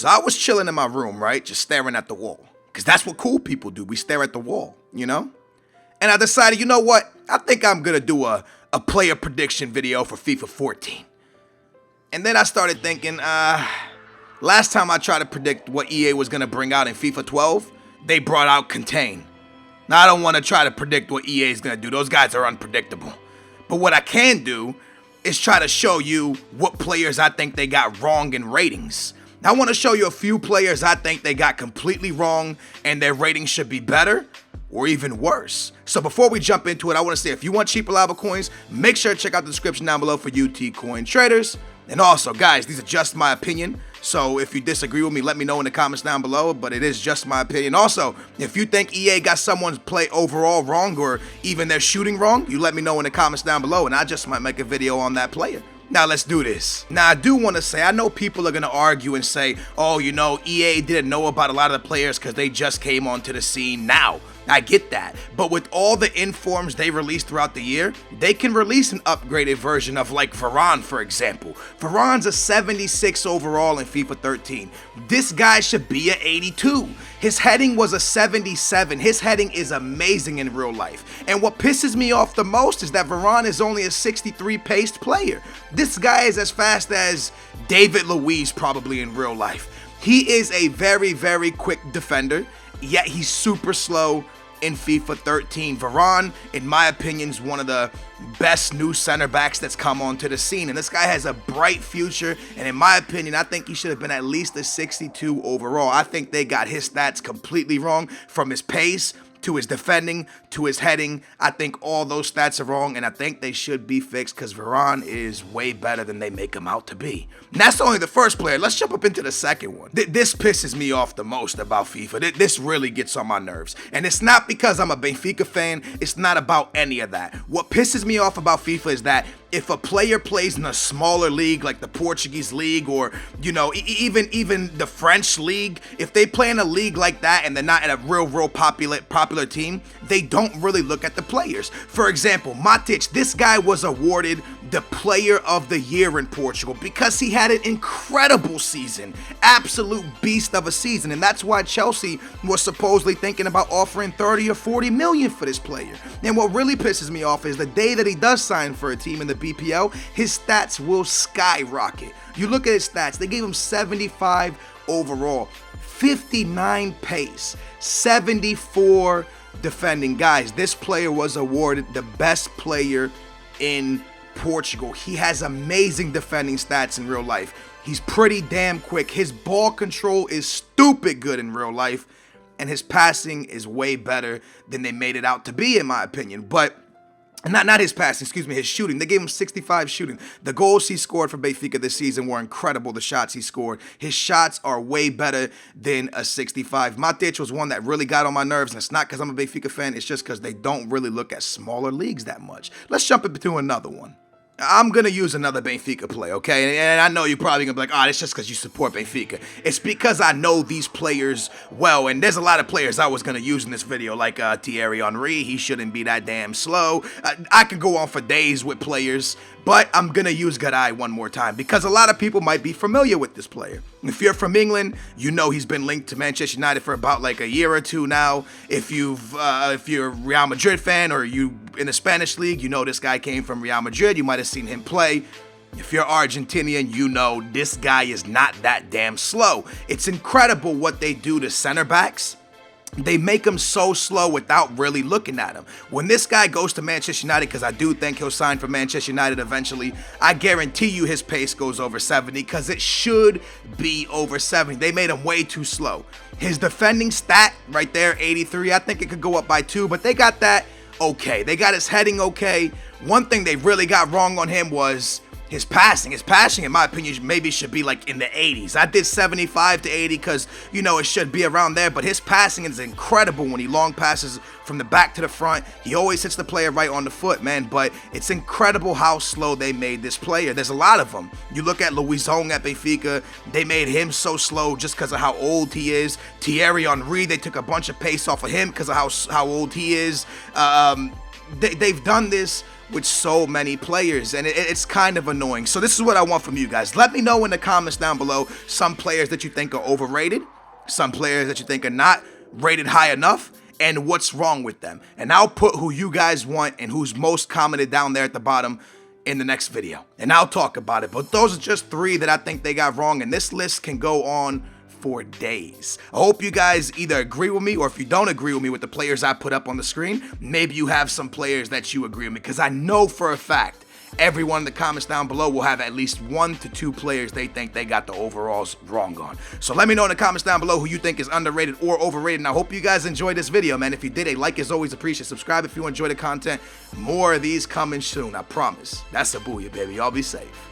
So I was chilling in my room, right? Just staring at the wall. Because that's what cool people do. We stare at the wall, you know? And I decided, you know what? I think I'm going to do a player prediction video for FIFA 14. And then I started thinking, last time I tried to predict what EA was going to bring out in FIFA 12, they brought out Contain. Now, I don't want to try to predict what EA is going to do. Those guys are unpredictable. But what I can do is try to show you what players I think they got wrong in ratings. Now, I want to show you a few players I think they got completely wrong and their ratings should be better or even worse. So before we jump into it, I want to say if you want cheap reliable coins, make sure to check out the description down below for UT Coin Traders. And also, guys, these are just my opinion. So if you disagree with me, let me know in the comments down below, but it is just my opinion. Also, if you think EA got someone's play overall wrong or even their shooting wrong, you let me know in the comments down below and I just might make a video on that player. Now let's do this. Now I do want to say, I know people are going to argue and say, oh, you know, EA didn't know about a lot of the players because they just came onto the scene now. I get that, but with all the informs they released throughout the year, they can release an upgraded version of like Varane, for example. Varane's a 76 overall in FIFA 13. This guy should be an 82. His heading was a 77. His heading is amazing in real life. And what pisses me off the most is that Varane is only a 63 paced player. This guy is as fast as David Luiz probably in real life. He is a very, very quick defender, yet he's super slow in FIFA 13. Varane, in my opinion, is one of the best new center backs that's come onto the scene. And this guy has a bright future. And in my opinion, I think he should have been at least a 62 overall. I think they got his stats completely wrong, from his pace to his defending, to his heading. I think all those stats are wrong, and I think they should be fixed because Varane is way better than they make him out to be. And that's only the first player. Let's jump up into the second one. This pisses me off the most about FIFA. This really gets on my nerves. And it's not because I'm a Benfica fan. It's not about any of that. What pisses me off about FIFA is that if a player plays in a smaller league like the Portuguese league or, you know, even the French league, if they play in a league like that and they're not in a real popular team, they don't really look at the players. For example, Matic, this guy was awarded the player of the year in Portugal because he had an incredible season, absolute beast of a season, and that's why Chelsea was supposedly thinking about offering 30 or 40 million for this player. And what really pisses me off is the day that he does sign for a team in the BPL, his stats will skyrocket. You look at his stats, they gave him 75 overall, 59 pace, 74 defending. Guys, this player was awarded the best player in Portugal. He has amazing defending stats in real life. He's pretty damn quick. His ball control is stupid good in real life, and his passing is way better than they made it out to be, in my opinion. But not his passing, excuse me, his shooting. They gave him 65 shooting. The goals he scored for Benfica this season were incredible, the shots he scored. His shots are way better than a 65. Matic was one that really got on my nerves, and it's not because I'm a Benfica fan, it's just because they don't really look at smaller leagues that much. Let's jump into another one. I'm going to use another Benfica play, okay? And I know you're probably going to be like, oh, it's just because you support Benfica. It's because I know these players well, and there's a lot of players I was going to use in this video, like Thierry Henry. He shouldn't be that damn slow. I could go on for days with players, but I'm going to use Garay one more time because a lot of people might be familiar with this player. If you're from England, you know he's been linked to Manchester United for about like a year or two now. If you're a Real Madrid fan or you in the Spanish league, you know this guy came from Real Madrid. You might have seen him play. If you're Argentinian, you know this guy is not that damn slow. It's incredible what they do to center backs. They make him so slow without really looking at him. When this guy goes to Manchester United, because I do think he'll sign for Manchester United eventually, I guarantee you his pace goes over 70 because it should be over 70. They made him way too slow. His defending stat right there, 83, I think it could go up by 2, but they got that okay. They got his heading okay. One thing they really got wrong on him was his passing. His passing, in my opinion, maybe should be like in the 80s. I did 75 to 80 because, you know, it should be around there. But his passing is incredible when he long passes from the back to the front. He always hits the player right on the foot, man. But it's incredible how slow they made this player. There's a lot of them. You look at Luizão at Benfica. They made him so slow just because of how old he is. Thierry Henry, they took a bunch of pace off of him because of how old he is. They've done this with so many players, and it's kind of annoying. So this is what I want from you guys. Let me know in the comments down below some players that you think are overrated, some players that you think are not rated high enough, and what's wrong with them. And I'll put who you guys want and who's most commented down there at the bottom in the next video, and I'll talk about it. But those are just 3 that I think they got wrong, and this list can go on for days. I hope you guys either agree with me, or if you don't agree with me with the players I put up on the screen, maybe you have some players that you agree with me, because I know for a fact everyone in the comments down below will have at least 1 to 2 players they think they got the overalls wrong on. So let me know in the comments down below who you think is underrated or overrated, and I hope you guys enjoyed this video, man. If you did, a like is always appreciated. Subscribe if you enjoy the content. More of these coming soon, I promise. That's a booyah, baby. Y'all be safe.